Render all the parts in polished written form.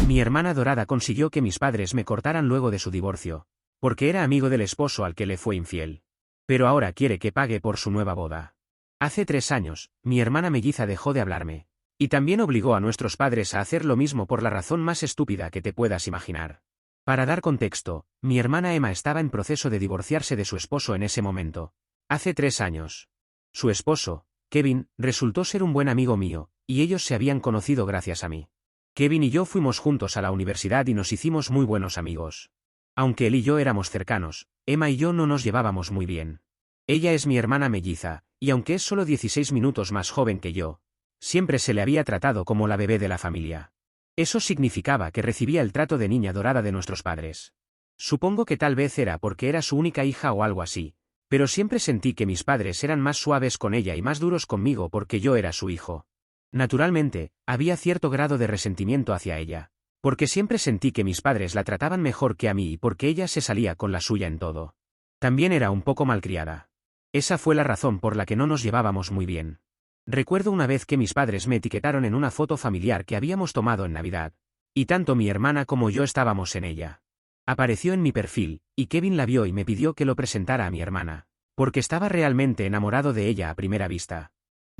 Mi hermana adorada consiguió que mis padres me cortaran luego de su divorcio, porque era amigo del esposo al que le fue infiel. Pero ahora quiere que pague por su nueva boda. Hace 3 años, mi hermana melliza dejó de hablarme. Y también obligó a nuestros padres a hacer lo mismo por la razón más estúpida que te puedas imaginar. Para dar contexto, mi hermana Emma estaba en proceso de divorciarse de su esposo en ese momento. Hace 3 años. Su esposo, Kevin, resultó ser un buen amigo mío, y ellos se habían conocido gracias a mí. Kevin y yo fuimos juntos a la universidad y nos hicimos muy buenos amigos. Aunque él y yo éramos cercanos, Emma y yo no nos llevábamos muy bien. Ella es mi hermana melliza, y aunque es solo 16 minutos más joven que yo, siempre se le había tratado como la bebé de la familia. Eso significaba que recibía el trato de niña dorada de nuestros padres. Supongo que tal vez era porque era su única hija o algo así, pero siempre sentí que mis padres eran más suaves con ella y más duros conmigo porque yo era su hijo. Naturalmente, había cierto grado de resentimiento hacia ella, porque siempre sentí que mis padres la trataban mejor que a mí y porque ella se salía con la suya en todo. También era un poco malcriada. Esa fue la razón por la que no nos llevábamos muy bien. Recuerdo una vez que mis padres me etiquetaron en una foto familiar que habíamos tomado en Navidad, y tanto mi hermana como yo estábamos en ella. Apareció en mi perfil, y Kevin la vio y me pidió que lo presentara a mi hermana, porque estaba realmente enamorado de ella a primera vista.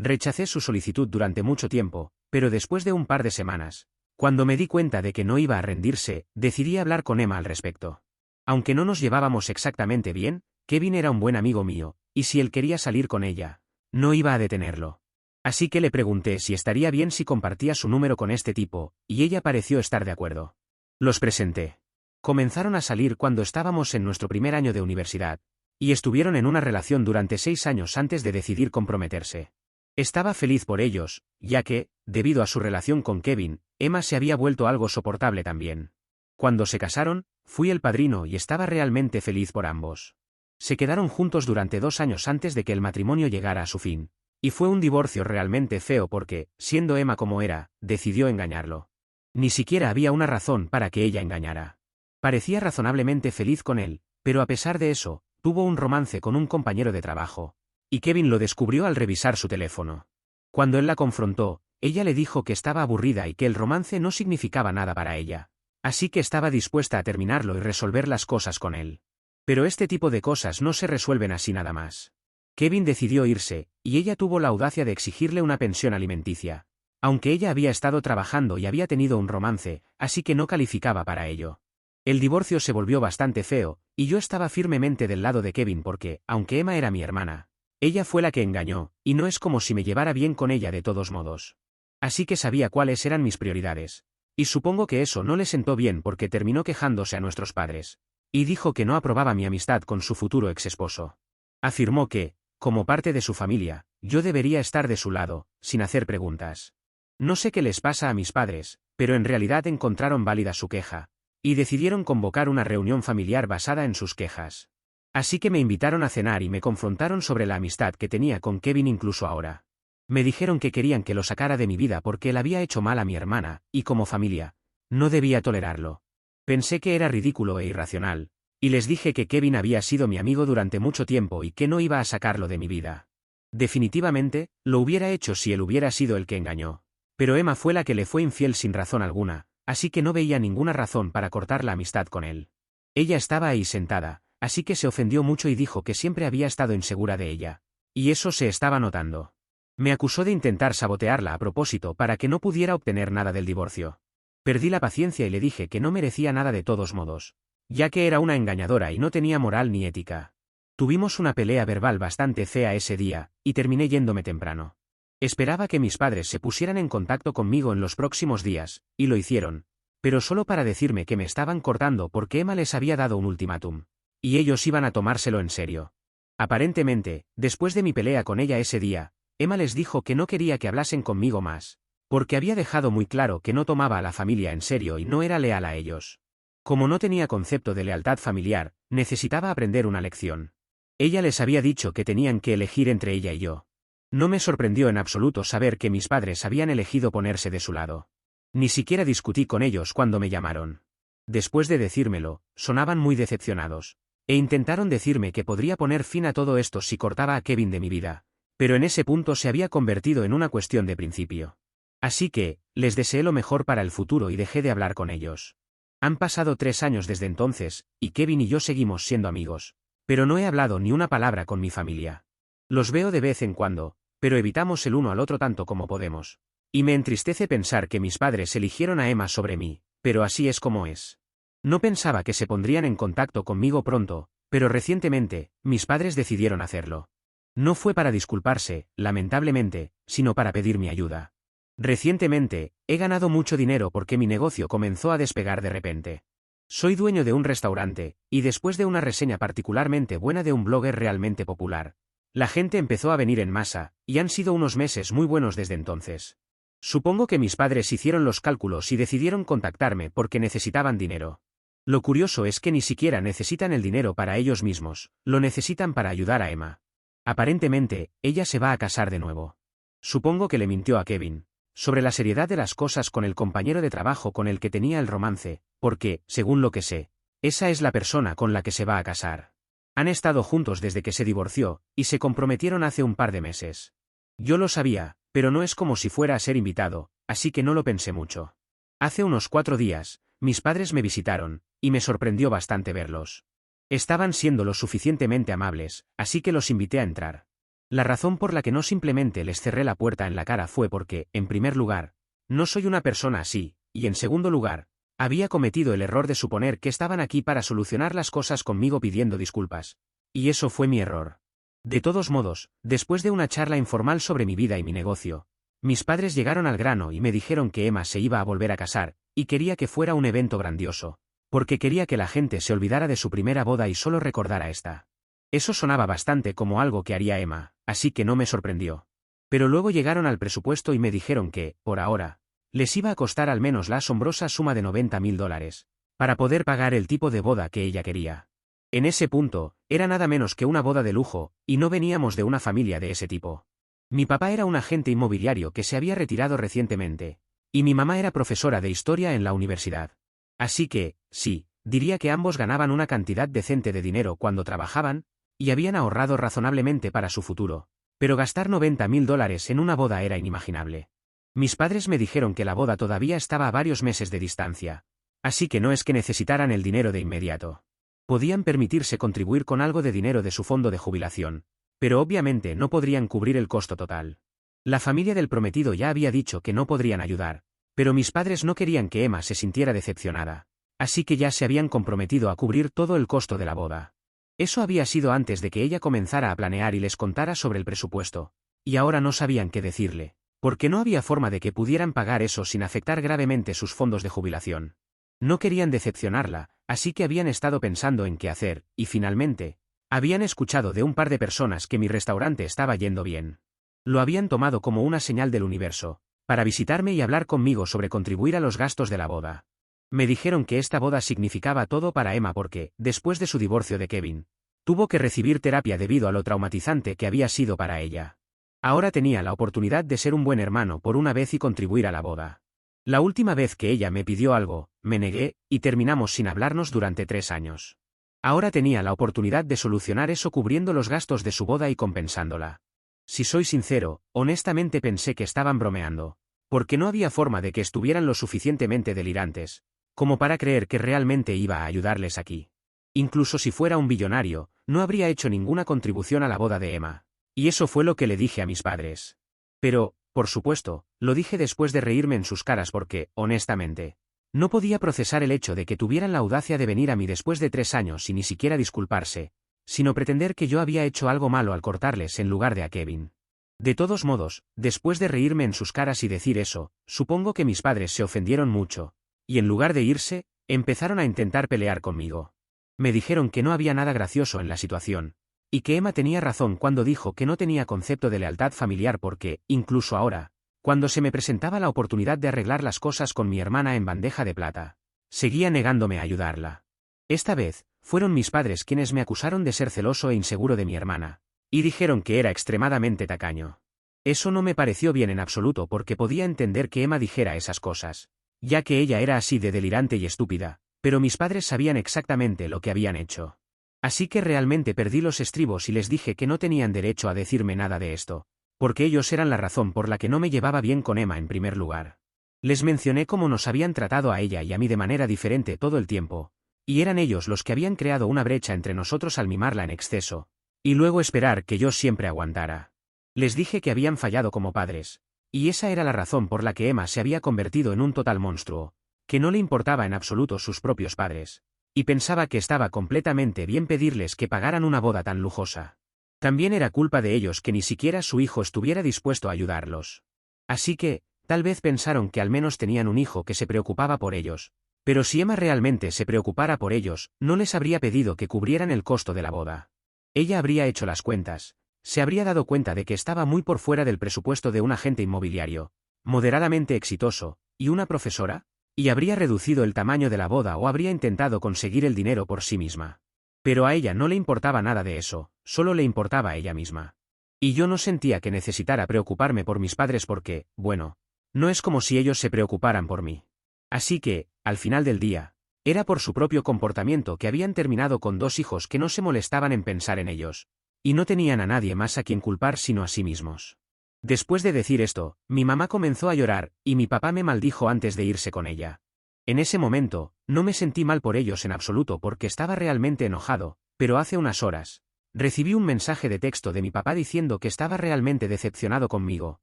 Rechacé su solicitud durante mucho tiempo, pero después de un par de semanas, cuando me di cuenta de que no iba a rendirse, decidí hablar con Emma al respecto. Aunque no nos llevábamos exactamente bien, Kevin era un buen amigo mío, y si él quería salir con ella, no iba a detenerlo. Así que le pregunté si estaría bien si compartía su número con este tipo, y ella pareció estar de acuerdo. Los presenté. Comenzaron a salir cuando estábamos en nuestro primer año de universidad, y estuvieron en una relación durante 6 años antes de decidir comprometerse. Estaba feliz por ellos, ya que, debido a su relación con Kevin, Emma se había vuelto algo soportable también. Cuando se casaron, fui el padrino y estaba realmente feliz por ambos. Se quedaron juntos durante 2 años antes de que el matrimonio llegara a su fin. Y fue un divorcio realmente feo porque, siendo Emma como era, decidió engañarlo. Ni siquiera había una razón para que ella engañara. Parecía razonablemente feliz con él, pero a pesar de eso, tuvo un romance con un compañero de trabajo. Y Kevin lo descubrió al revisar su teléfono. Cuando él la confrontó, ella le dijo que estaba aburrida y que el romance no significaba nada para ella. Así que estaba dispuesta a terminarlo y resolver las cosas con él. Pero este tipo de cosas no se resuelven así nada más. Kevin decidió irse, y ella tuvo la audacia de exigirle una pensión alimenticia. Aunque ella había estado trabajando y había tenido un romance, así que no calificaba para ello. El divorcio se volvió bastante feo, y yo estaba firmemente del lado de Kevin porque, aunque Emma era mi hermana, ella fue la que engañó, y no es como si me llevara bien con ella de todos modos. Así que sabía cuáles eran mis prioridades. Y supongo que eso no le sentó bien porque terminó quejándose a nuestros padres. Y dijo que no aprobaba mi amistad con su futuro exesposo. Afirmó que, como parte de su familia, yo debería estar de su lado, sin hacer preguntas. No sé qué les pasa a mis padres, pero en realidad encontraron válida su queja, y decidieron convocar una reunión familiar basada en sus quejas. Así que me invitaron a cenar y me confrontaron sobre la amistad que tenía con Kevin incluso ahora. Me dijeron que querían que lo sacara de mi vida porque él había hecho mal a mi hermana, y como familia, no debía tolerarlo. Pensé que era ridículo e irracional, y les dije que Kevin había sido mi amigo durante mucho tiempo y que no iba a sacarlo de mi vida. Definitivamente, lo hubiera hecho si él hubiera sido el que engañó. Pero Emma fue la que le fue infiel sin razón alguna, así que no veía ninguna razón para cortar la amistad con él. Ella estaba ahí sentada, así que se ofendió mucho y dijo que siempre había estado insegura de ella. Y eso se estaba notando. Me acusó de intentar sabotearla a propósito para que no pudiera obtener nada del divorcio. Perdí la paciencia y le dije que no merecía nada de todos modos, ya que era una engañadora y no tenía moral ni ética. Tuvimos una pelea verbal bastante fea ese día, y terminé yéndome temprano. Esperaba que mis padres se pusieran en contacto conmigo en los próximos días, y lo hicieron, pero solo para decirme que me estaban cortando porque Emma les había dado un ultimátum. Y ellos iban a tomárselo en serio. Aparentemente, después de mi pelea con ella ese día, Emma les dijo que no quería que hablasen conmigo más, porque había dejado muy claro que no tomaba a la familia en serio y no era leal a ellos. Como no tenía concepto de lealtad familiar, necesitaba aprender una lección. Ella les había dicho que tenían que elegir entre ella y yo. No me sorprendió en absoluto saber que mis padres habían elegido ponerse de su lado. Ni siquiera discutí con ellos cuando me llamaron. Después de decírmelo, sonaban muy decepcionados. E intentaron decirme que podría poner fin a todo esto si cortaba a Kevin de mi vida, pero en ese punto se había convertido en una cuestión de principio. Así que, les deseé lo mejor para el futuro y dejé de hablar con ellos. Han pasado 3 años desde entonces, y Kevin y yo seguimos siendo amigos. Pero no he hablado ni una palabra con mi familia. Los veo de vez en cuando, pero evitamos el uno al otro tanto como podemos. Y me entristece pensar que mis padres eligieron a Emma sobre mí, pero así es como es. No pensaba que se pondrían en contacto conmigo pronto, pero recientemente, mis padres decidieron hacerlo. No fue para disculparse, lamentablemente, sino para pedir mi ayuda. Recientemente, he ganado mucho dinero porque mi negocio comenzó a despegar de repente. Soy dueño de un restaurante, y después de una reseña particularmente buena de un blogger realmente popular, la gente empezó a venir en masa, y han sido unos meses muy buenos desde entonces. Supongo que mis padres hicieron los cálculos y decidieron contactarme porque necesitaban dinero. Lo curioso es que ni siquiera necesitan el dinero para ellos mismos, lo necesitan para ayudar a Emma. Aparentemente, ella se va a casar de nuevo. Supongo que le mintió a Kevin sobre la seriedad de las cosas con el compañero de trabajo con el que tenía el romance, porque, según lo que sé, esa es la persona con la que se va a casar. Han estado juntos desde que se divorció, y se comprometieron hace un par de meses. Yo lo sabía, pero no es como si fuera a ser invitado, así que no lo pensé mucho. Hace unos 4 días, mis padres me visitaron, y me sorprendió bastante verlos. Estaban siendo lo suficientemente amables, así que los invité a entrar. La razón por la que no simplemente les cerré la puerta en la cara fue porque, en primer lugar, no soy una persona así, y en segundo lugar, había cometido el error de suponer que estaban aquí para solucionar las cosas conmigo pidiendo disculpas. Y eso fue mi error. De todos modos, después de una charla informal sobre mi vida y mi negocio, mis padres llegaron al grano y me dijeron que Emma se iba a volver a casar, y quería que fuera un evento grandioso, porque quería que la gente se olvidara de su primera boda y solo recordara esta. Eso sonaba bastante como algo que haría Emma, así que no me sorprendió. Pero luego llegaron al presupuesto y me dijeron que, por ahora, les iba a costar al menos la asombrosa suma de $90.000, para poder pagar el tipo de boda que ella quería. En ese punto, era nada menos que una boda de lujo, y no veníamos de una familia de ese tipo. Mi papá era un agente inmobiliario que se había retirado recientemente, y mi mamá era profesora de historia en la universidad. Así que, sí, diría que ambos ganaban una cantidad decente de dinero cuando trabajaban, y habían ahorrado razonablemente para su futuro, pero gastar $90.000 en una boda era inimaginable. Mis padres me dijeron que la boda todavía estaba a varios meses de distancia, así que no es que necesitaran el dinero de inmediato. Podían permitirse contribuir con algo de dinero de su fondo de jubilación, pero obviamente no podrían cubrir el costo total. La familia del prometido ya había dicho que no podrían ayudar, pero mis padres no querían que Emma se sintiera decepcionada, así que ya se habían comprometido a cubrir todo el costo de la boda. Eso había sido antes de que ella comenzara a planear y les contara sobre el presupuesto, y ahora no sabían qué decirle, porque no había forma de que pudieran pagar eso sin afectar gravemente sus fondos de jubilación. No querían decepcionarla, así que habían estado pensando en qué hacer, y finalmente, habían escuchado de un par de personas que mi restaurante estaba yendo bien. Lo habían tomado como una señal del universo, para visitarme y hablar conmigo sobre contribuir a los gastos de la boda. Me dijeron que esta boda significaba todo para Emma porque, después de su divorcio de Kevin, tuvo que recibir terapia debido a lo traumatizante que había sido para ella. Ahora tenía la oportunidad de ser un buen hermano por una vez y contribuir a la boda. La última vez que ella me pidió algo, me negué, y terminamos sin hablarnos durante 3 años. Ahora tenía la oportunidad de solucionar eso cubriendo los gastos de su boda y compensándola. Si soy sincero, honestamente pensé que estaban bromeando, porque no había forma de que estuvieran lo suficientemente delirantes como para creer que realmente iba a ayudarles aquí. Incluso si fuera un billonario, no habría hecho ninguna contribución a la boda de Emma. Y eso fue lo que le dije a mis padres. Pero, por supuesto, lo dije después de reírme en sus caras porque, honestamente, no podía procesar el hecho de que tuvieran la audacia de venir a mí después de 3 años y ni siquiera disculparse, sino pretender que yo había hecho algo malo al cortarles en lugar de a Kevin. De todos modos, después de reírme en sus caras y decir eso, supongo que mis padres se ofendieron mucho, y en lugar de irse, empezaron a intentar pelear conmigo. Me dijeron que no había nada gracioso en la situación, y que Emma tenía razón cuando dijo que no tenía concepto de lealtad familiar porque, incluso ahora, cuando se me presentaba la oportunidad de arreglar las cosas con mi hermana en bandeja de plata, seguía negándome a ayudarla. Esta vez, fueron mis padres quienes me acusaron de ser celoso e inseguro de mi hermana, y dijeron que era extremadamente tacaño. Eso no me pareció bien en absoluto porque podía entender que Emma dijera esas cosas, ya que ella era así de delirante y estúpida, pero mis padres sabían exactamente lo que habían hecho. Así que realmente perdí los estribos y les dije que no tenían derecho a decirme nada de esto, porque ellos eran la razón por la que no me llevaba bien con Emma en primer lugar. Les mencioné cómo nos habían tratado a ella y a mí de manera diferente todo el tiempo, y eran ellos los que habían creado una brecha entre nosotros al mimarla en exceso, y luego esperar que yo siempre aguantara. Les dije que habían fallado como padres, y esa era la razón por la que Emma se había convertido en un total monstruo, que no le importaba en absoluto sus propios padres, y pensaba que estaba completamente bien pedirles que pagaran una boda tan lujosa. También era culpa de ellos que ni siquiera su hijo estuviera dispuesto a ayudarlos. Así que, tal vez pensaron que al menos tenían un hijo que se preocupaba por ellos, pero si Emma realmente se preocupara por ellos, no les habría pedido que cubrieran el costo de la boda. Ella habría hecho las cuentas, se habría dado cuenta de que estaba muy por fuera del presupuesto de un agente inmobiliario, moderadamente exitoso, y una profesora, y habría reducido el tamaño de la boda o habría intentado conseguir el dinero por sí misma. Pero a ella no le importaba nada de eso, solo le importaba a ella misma. Y yo no sentía que necesitara preocuparme por mis padres porque, bueno, no es como si ellos se preocuparan por mí. Así que, al final del día, era por su propio comportamiento que habían terminado con dos hijos que no se molestaban en pensar en ellos, y no tenían a nadie más a quien culpar sino a sí mismos. Después de decir esto, mi mamá comenzó a llorar, y mi papá me maldijo antes de irse con ella. En ese momento, no me sentí mal por ellos en absoluto porque estaba realmente enojado, pero hace unas horas, recibí un mensaje de texto de mi papá diciendo que estaba realmente decepcionado conmigo,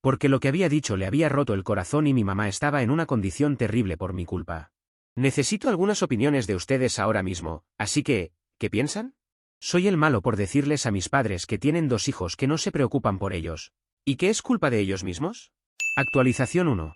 porque lo que había dicho le había roto el corazón y mi mamá estaba en una condición terrible por mi culpa. Necesito algunas opiniones de ustedes ahora mismo, así que, ¿qué piensan? Soy el malo por decirles a mis padres que tienen dos hijos que no se preocupan por ellos, ¿y que es culpa de ellos mismos? Actualización 1.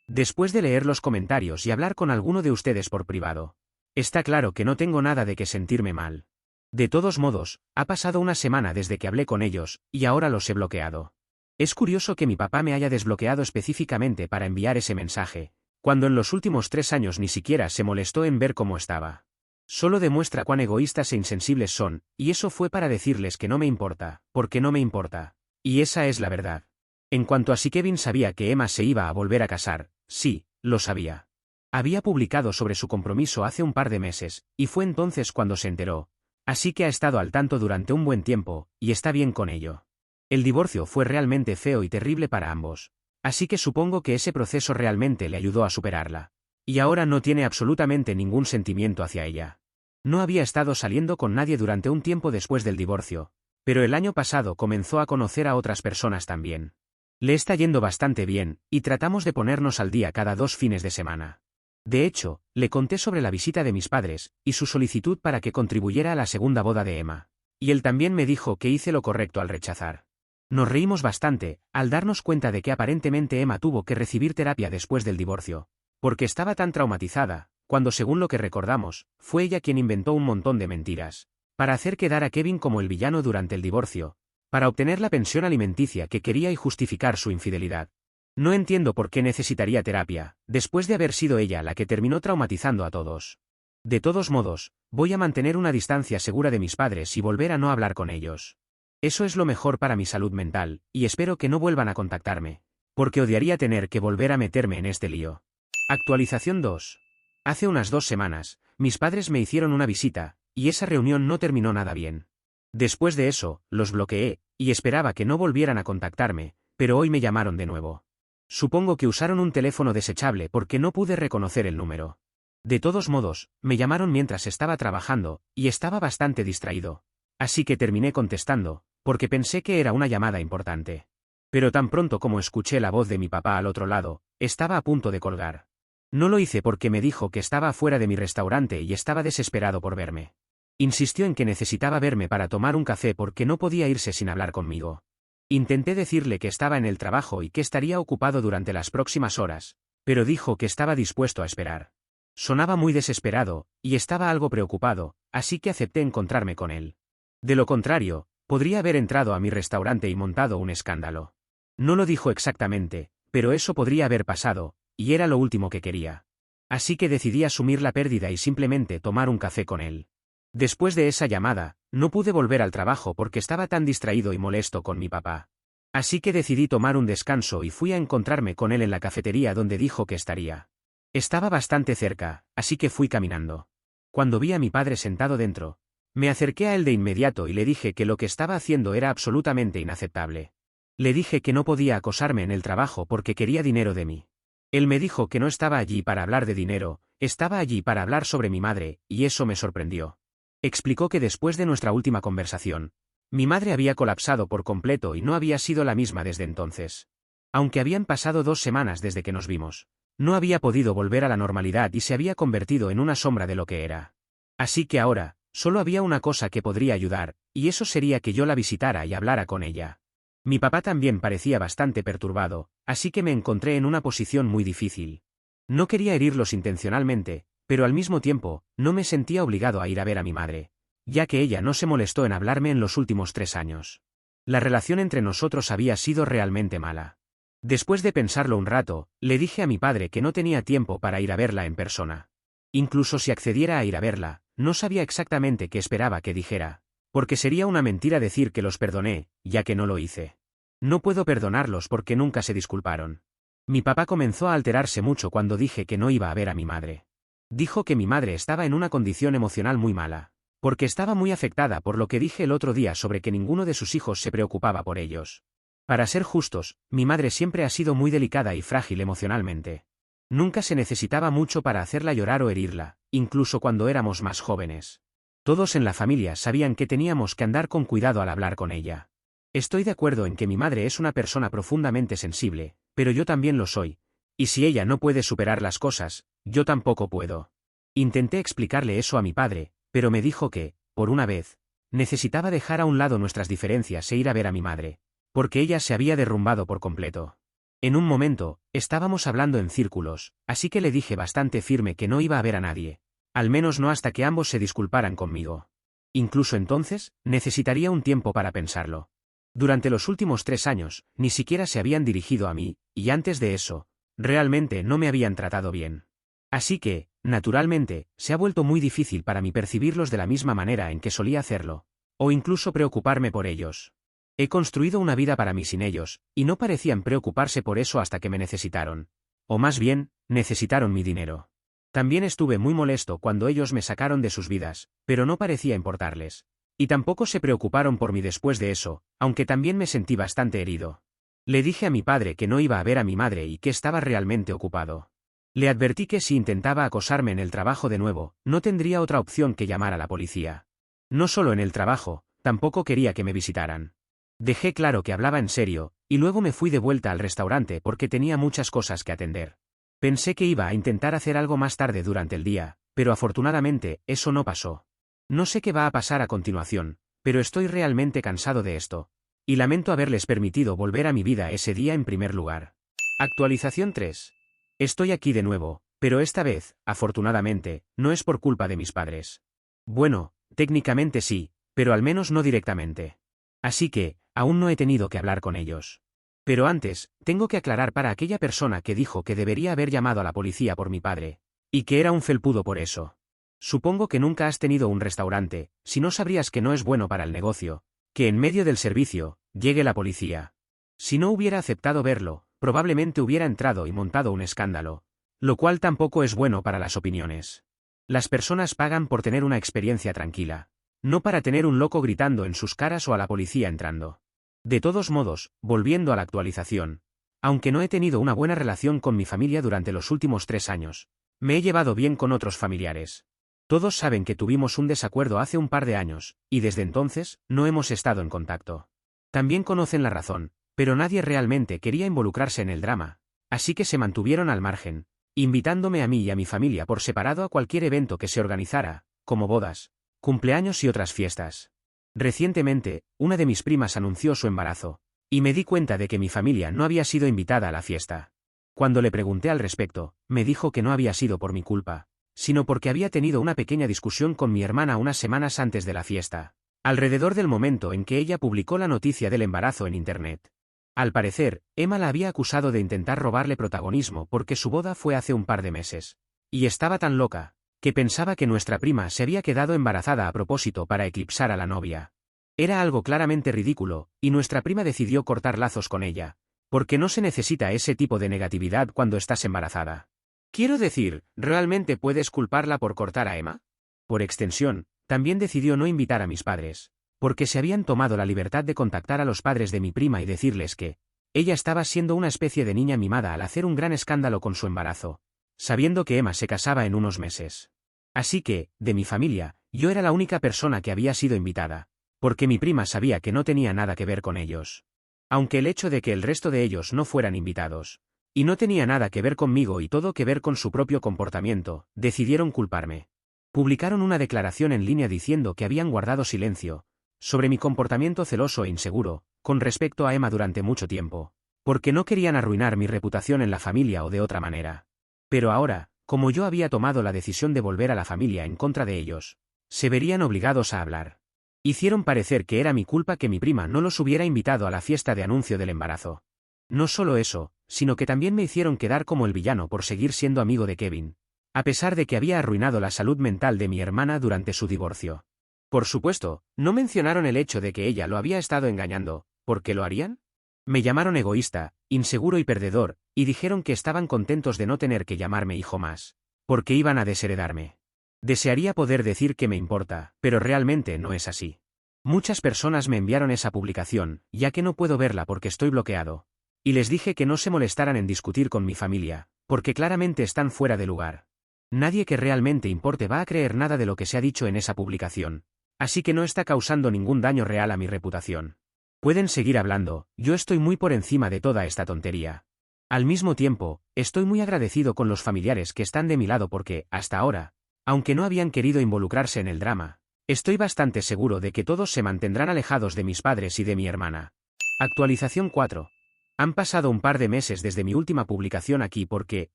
Después de leer los comentarios y hablar con alguno de ustedes por privado, está claro que no tengo nada de qué sentirme mal. De todos modos, ha pasado una semana desde que hablé con ellos, y ahora los he bloqueado. Es curioso que mi papá me haya desbloqueado específicamente para enviar ese mensaje, cuando en los últimos 3 años ni siquiera se molestó en ver cómo estaba. Solo demuestra cuán egoístas e insensibles son, y eso fue para decirles que no me importa, porque no me importa. Y esa es la verdad. En cuanto a si Kevin sabía que Emma se iba a volver a casar, sí, lo sabía. Había publicado sobre su compromiso hace un par de meses, y fue entonces cuando se enteró, así que ha estado al tanto durante un buen tiempo, y está bien con ello. El divorcio fue realmente feo y terrible para ambos, así que supongo que ese proceso realmente le ayudó a superarla. Y ahora no tiene absolutamente ningún sentimiento hacia ella. No había estado saliendo con nadie durante un tiempo después del divorcio, pero el año pasado comenzó a conocer a otras personas también. Le está yendo bastante bien, y tratamos de ponernos al día cada 2 fines de semana. De hecho, le conté sobre la visita de mis padres, y su solicitud para que contribuyera a la segunda boda de Emma. Y él también me dijo que hice lo correcto al rechazar. Nos reímos bastante, al darnos cuenta de que aparentemente Emma tuvo que recibir terapia después del divorcio, porque estaba tan traumatizada, cuando según lo que recordamos, fue ella quien inventó un montón de mentiras, para hacer quedar a Kevin como el villano durante el divorcio, para obtener la pensión alimenticia que quería y justificar su infidelidad. No entiendo por qué necesitaría terapia, después de haber sido ella la que terminó traumatizando a todos. De todos modos, voy a mantener una distancia segura de mis padres y volver a no hablar con ellos. Eso es lo mejor para mi salud mental, y espero que no vuelvan a contactarme, porque odiaría tener que volver a meterme en este lío. Actualización 2. Hace unas 2 semanas, mis padres me hicieron una visita, y esa reunión no terminó nada bien. Después de eso, los bloqueé, y esperaba que no volvieran a contactarme, pero hoy me llamaron de nuevo. Supongo que usaron un teléfono desechable porque no pude reconocer el número. De todos modos, me llamaron mientras estaba trabajando, y estaba bastante distraído. Así que terminé contestando, porque pensé que era una llamada importante. Pero tan pronto como escuché la voz de mi papá al otro lado, estaba a punto de colgar. No lo hice porque me dijo que estaba fuera de mi restaurante y estaba desesperado por verme. Insistió en que necesitaba verme para tomar un café porque no podía irse sin hablar conmigo. Intenté decirle que estaba en el trabajo y que estaría ocupado durante las próximas horas, pero dijo que estaba dispuesto a esperar. Sonaba muy desesperado, y estaba algo preocupado, así que acepté encontrarme con él. De lo contrario, podría haber entrado a mi restaurante y montado un escándalo. No lo dijo exactamente, pero eso podría haber pasado, y era lo último que quería. Así que decidí asumir la pérdida y simplemente tomar un café con él. Después de esa llamada, no pude volver al trabajo porque estaba tan distraído y molesto con mi papá. Así que decidí tomar un descanso y fui a encontrarme con él en la cafetería donde dijo que estaría. Estaba bastante cerca, así que fui caminando. Cuando vi a mi padre sentado dentro, me acerqué a él de inmediato y le dije que lo que estaba haciendo era absolutamente inaceptable. Le dije que no podía acosarme en el trabajo porque quería dinero de mí. Él me dijo que no estaba allí para hablar de dinero, estaba allí para hablar sobre mi madre, y eso me sorprendió. Explicó que después de nuestra última conversación, mi madre había colapsado por completo y no había sido la misma desde entonces. Aunque habían pasado 2 semanas desde que nos vimos, no había podido volver a la normalidad y se había convertido en una sombra de lo que era. Así que ahora, solo había una cosa que podría ayudar, y eso sería que yo la visitara y hablara con ella. Mi papá también parecía bastante perturbado, así que me encontré en una posición muy difícil. No quería herirlos intencionalmente, pero al mismo tiempo, no me sentía obligado a ir a ver a mi madre, ya que ella no se molestó en hablarme en los últimos 3 años. La relación entre nosotros había sido realmente mala. Después de pensarlo un rato, le dije a mi padre que no tenía tiempo para ir a verla en persona. Incluso si accediera a ir a verla, no sabía exactamente qué esperaba que dijera, porque sería una mentira decir que los perdoné, ya que no lo hice. No puedo perdonarlos porque nunca se disculparon. Mi papá comenzó a alterarse mucho cuando dije que no iba a ver a mi madre. Dijo que mi madre estaba en una condición emocional muy mala, porque estaba muy afectada por lo que dije el otro día sobre que ninguno de sus hijos se preocupaba por ellos. Para ser justos, mi madre siempre ha sido muy delicada y frágil emocionalmente. Nunca se necesitaba mucho para hacerla llorar o herirla, incluso cuando éramos más jóvenes. Todos en la familia sabían que teníamos que andar con cuidado al hablar con ella. Estoy de acuerdo en que mi madre es una persona profundamente sensible, pero yo también lo soy, y si ella no puede superar las cosas, yo tampoco puedo. Intenté explicarle eso a mi padre, pero me dijo que, por una vez, necesitaba dejar a un lado nuestras diferencias e ir a ver a mi madre, porque ella se había derrumbado por completo. En un momento, estábamos hablando en círculos, así que le dije bastante firme que no iba a ver a nadie, al menos no hasta que ambos se disculparan conmigo. Incluso entonces, necesitaría un tiempo para pensarlo. Durante los últimos 3 años, ni siquiera se habían dirigido a mí, y antes de eso, realmente no me habían tratado bien. Así que, naturalmente, se ha vuelto muy difícil para mí percibirlos de la misma manera en que solía hacerlo, o incluso preocuparme por ellos. He construido una vida para mí sin ellos, y no parecían preocuparse por eso hasta que me necesitaron. O más bien, necesitaron mi dinero. También estuve muy molesto cuando ellos me sacaron de sus vidas, pero no parecía importarles. Y tampoco se preocuparon por mí después de eso, aunque también me sentí bastante herido. Le dije a mi padre que no iba a ver a mi madre y que estaba realmente ocupado. Le advertí que si intentaba acosarme en el trabajo de nuevo, no tendría otra opción que llamar a la policía. No solo en el trabajo, tampoco quería que me visitaran. Dejé claro que hablaba en serio, y luego me fui de vuelta al restaurante porque tenía muchas cosas que atender. Pensé que iba a intentar hacer algo más tarde durante el día, pero afortunadamente, eso no pasó. No sé qué va a pasar a continuación, pero estoy realmente cansado de esto, y lamento haberles permitido volver a mi vida ese día en primer lugar. Actualización 3. Estoy aquí de nuevo, pero esta vez, afortunadamente, no es por culpa de mis padres. Bueno, técnicamente sí, pero al menos no directamente. Así que, aún no he tenido que hablar con ellos. Pero antes, tengo que aclarar para aquella persona que dijo que debería haber llamado a la policía por mi padre, y que era un felpudo por eso. Supongo que nunca has tenido un restaurante, si no sabrías que no es bueno para el negocio, que en medio del servicio, llegue la policía. Si no hubiera aceptado verlo, probablemente hubiera entrado y montado un escándalo, lo cual tampoco es bueno para las opiniones. Las personas pagan por tener una experiencia tranquila, no para tener un loco gritando en sus caras o a la policía entrando. De todos modos, volviendo a la actualización, aunque no he tenido una buena relación con mi familia durante los últimos 3 años, me he llevado bien con otros familiares. Todos saben que tuvimos un desacuerdo hace un par de años, y desde entonces, no hemos estado en contacto. También conocen la razón, pero nadie realmente quería involucrarse en el drama, así que se mantuvieron al margen, invitándome a mí y a mi familia por separado a cualquier evento que se organizara, como bodas, cumpleaños y otras fiestas. Recientemente, una de mis primas anunció su embarazo, y me di cuenta de que mi familia no había sido invitada a la fiesta. Cuando le pregunté al respecto, me dijo que no había sido por mi culpa, sino porque había tenido una pequeña discusión con mi hermana unas semanas antes de la fiesta, alrededor del momento en que ella publicó la noticia del embarazo en Internet. Al parecer, Emma la había acusado de intentar robarle protagonismo porque su boda fue hace un par de meses, y estaba tan loca, que pensaba que nuestra prima se había quedado embarazada a propósito para eclipsar a la novia. Era algo claramente ridículo, y nuestra prima decidió cortar lazos con ella, porque no se necesita ese tipo de negatividad cuando estás embarazada. Quiero decir, ¿realmente puedes culparla por cortar a Emma? Por extensión, también decidió no invitar a mis padres, porque se habían tomado la libertad de contactar a los padres de mi prima y decirles que ella estaba siendo una especie de niña mimada al hacer un gran escándalo con su embarazo, sabiendo que Emma se casaba en unos meses. Así que, de mi familia, yo era la única persona que había sido invitada, porque mi prima sabía que no tenía nada que ver con ellos. Aunque el hecho de que el resto de ellos no fueran invitados, y no tenía nada que ver conmigo y todo que ver con su propio comportamiento, decidieron culparme. Publicaron una declaración en línea diciendo que habían guardado silencio sobre mi comportamiento celoso e inseguro con respecto a Emma durante mucho tiempo, porque no querían arruinar mi reputación en la familia o de otra manera. Pero ahora, como yo había tomado la decisión de volver a la familia en contra de ellos, se verían obligados a hablar. Hicieron parecer que era mi culpa que mi prima no los hubiera invitado a la fiesta de anuncio del embarazo. No solo eso, sino que también me hicieron quedar como el villano por seguir siendo amigo de Kevin, a pesar de que había arruinado la salud mental de mi hermana durante su divorcio. Por supuesto, no mencionaron el hecho de que ella lo había estado engañando. ¿Por qué lo harían? Me llamaron egoísta, inseguro y perdedor, y dijeron que estaban contentos de no tener que llamarme hijo más, porque iban a desheredarme. Desearía poder decir que me importa, pero realmente no es así. Muchas personas me enviaron esa publicación, ya que no puedo verla porque estoy bloqueado. Y les dije que no se molestaran en discutir con mi familia, porque claramente están fuera de lugar. Nadie que realmente importe va a creer nada de lo que se ha dicho en esa publicación, así que no está causando ningún daño real a mi reputación. Pueden seguir hablando, yo estoy muy por encima de toda esta tontería. Al mismo tiempo, estoy muy agradecido con los familiares que están de mi lado porque, hasta ahora, aunque no habían querido involucrarse en el drama, estoy bastante seguro de que todos se mantendrán alejados de mis padres y de mi hermana. Actualización 4. Han pasado un par de meses desde mi última publicación aquí porque,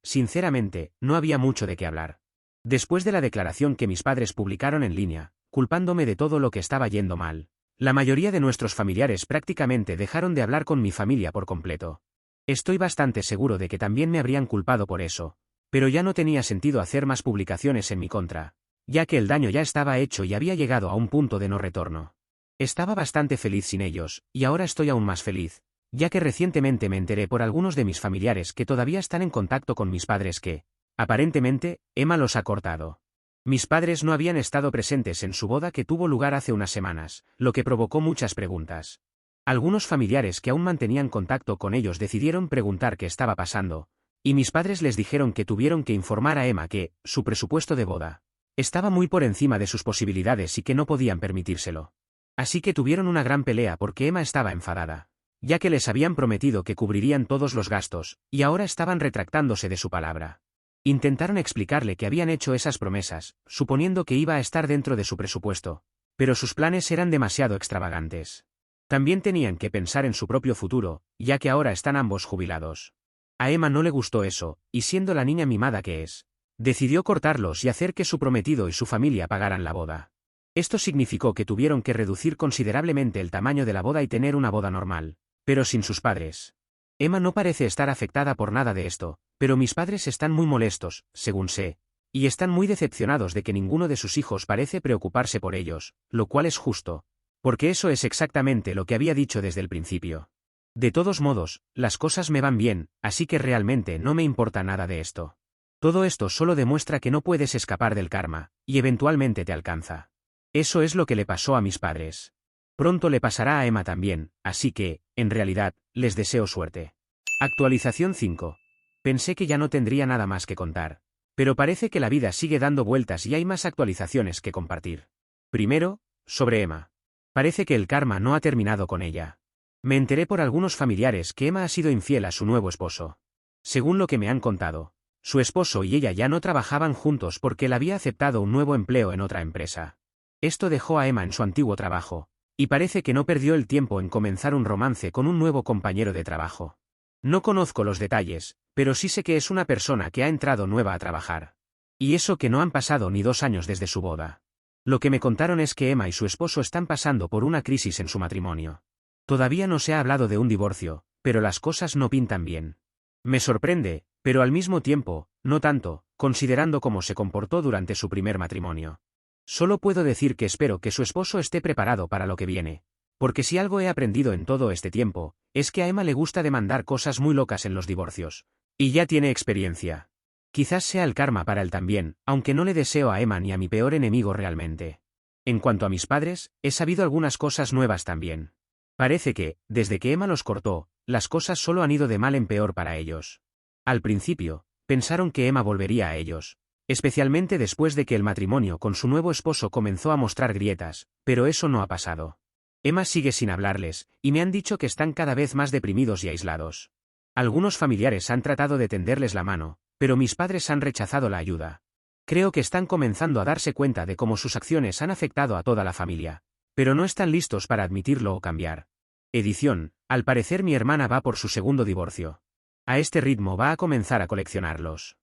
sinceramente, no había mucho de qué hablar. Después de la declaración que mis padres publicaron en línea, culpándome de todo lo que estaba yendo mal, la mayoría de nuestros familiares prácticamente dejaron de hablar con mi familia por completo. Estoy bastante seguro de que también me habrían culpado por eso, pero ya no tenía sentido hacer más publicaciones en mi contra, ya que el daño ya estaba hecho y había llegado a un punto de no retorno. Estaba bastante feliz sin ellos, y ahora estoy aún más feliz, ya que recientemente me enteré por algunos de mis familiares que todavía están en contacto con mis padres que, aparentemente, Emma los ha cortado. Mis padres no habían estado presentes en su boda que tuvo lugar hace unas semanas, lo que provocó muchas preguntas. Algunos familiares que aún mantenían contacto con ellos decidieron preguntar qué estaba pasando, y mis padres les dijeron que tuvieron que informar a Emma que, su presupuesto de boda, estaba muy por encima de sus posibilidades y que no podían permitírselo. Así que tuvieron una gran pelea porque Emma estaba enfadada, ya que les habían prometido que cubrirían todos los gastos, y ahora estaban retractándose de su palabra. Intentaron explicarle que habían hecho esas promesas, suponiendo que iba a estar dentro de su presupuesto, pero sus planes eran demasiado extravagantes. También tenían que pensar en su propio futuro, ya que ahora están ambos jubilados. A Emma no le gustó eso, y siendo la niña mimada que es, decidió cortarlos y hacer que su prometido y su familia pagaran la boda. Esto significó que tuvieron que reducir considerablemente el tamaño de la boda y tener una boda normal, pero sin sus padres. Emma no parece estar afectada por nada de esto, pero mis padres están muy molestos, según sé, y están muy decepcionados de que ninguno de sus hijos parece preocuparse por ellos, lo cual es justo, porque eso es exactamente lo que había dicho desde el principio. De todos modos, las cosas me van bien, así que realmente no me importa nada de esto. Todo esto solo demuestra que no puedes escapar del karma, y eventualmente te alcanza. Eso es lo que le pasó a mis padres. Pronto le pasará a Emma también, así que, en realidad, les deseo suerte. Actualización 5. Pensé que ya no tendría nada más que contar, pero parece que la vida sigue dando vueltas y hay más actualizaciones que compartir. Primero, sobre Emma. Parece que el karma no ha terminado con ella. Me enteré por algunos familiares que Emma ha sido infiel a su nuevo esposo. Según lo que me han contado, su esposo y ella ya no trabajaban juntos porque él había aceptado un nuevo empleo en otra empresa. Esto dejó a Emma en su antiguo trabajo, y parece que no perdió el tiempo en comenzar un romance con un nuevo compañero de trabajo. No conozco los detalles, pero sí sé que es una persona que ha entrado nueva a trabajar. Y eso que no han pasado ni 2 años desde su boda. Lo que me contaron es que Emma y su esposo están pasando por una crisis en su matrimonio. Todavía no se ha hablado de un divorcio, pero las cosas no pintan bien. Me sorprende, pero al mismo tiempo, no tanto, considerando cómo se comportó durante su primer matrimonio. Solo puedo decir que espero que su esposo esté preparado para lo que viene, porque si algo he aprendido en todo este tiempo, es que a Emma le gusta demandar cosas muy locas en los divorcios. Y ya tiene experiencia. Quizás sea el karma para él también, aunque no le deseo a Emma ni a mi peor enemigo realmente. En cuanto a mis padres, he sabido algunas cosas nuevas también. Parece que, desde que Emma los cortó, las cosas solo han ido de mal en peor para ellos. Al principio, pensaron que Emma volvería a ellos, especialmente después de que el matrimonio con su nuevo esposo comenzó a mostrar grietas, pero eso no ha pasado. Emma sigue sin hablarles, y me han dicho que están cada vez más deprimidos y aislados. Algunos familiares han tratado de tenderles la mano, pero mis padres han rechazado la ayuda. Creo que están comenzando a darse cuenta de cómo sus acciones han afectado a toda la familia, pero no están listos para admitirlo o cambiar. Edición, al parecer mi hermana va por su segundo divorcio. A este ritmo va a comenzar a coleccionarlos.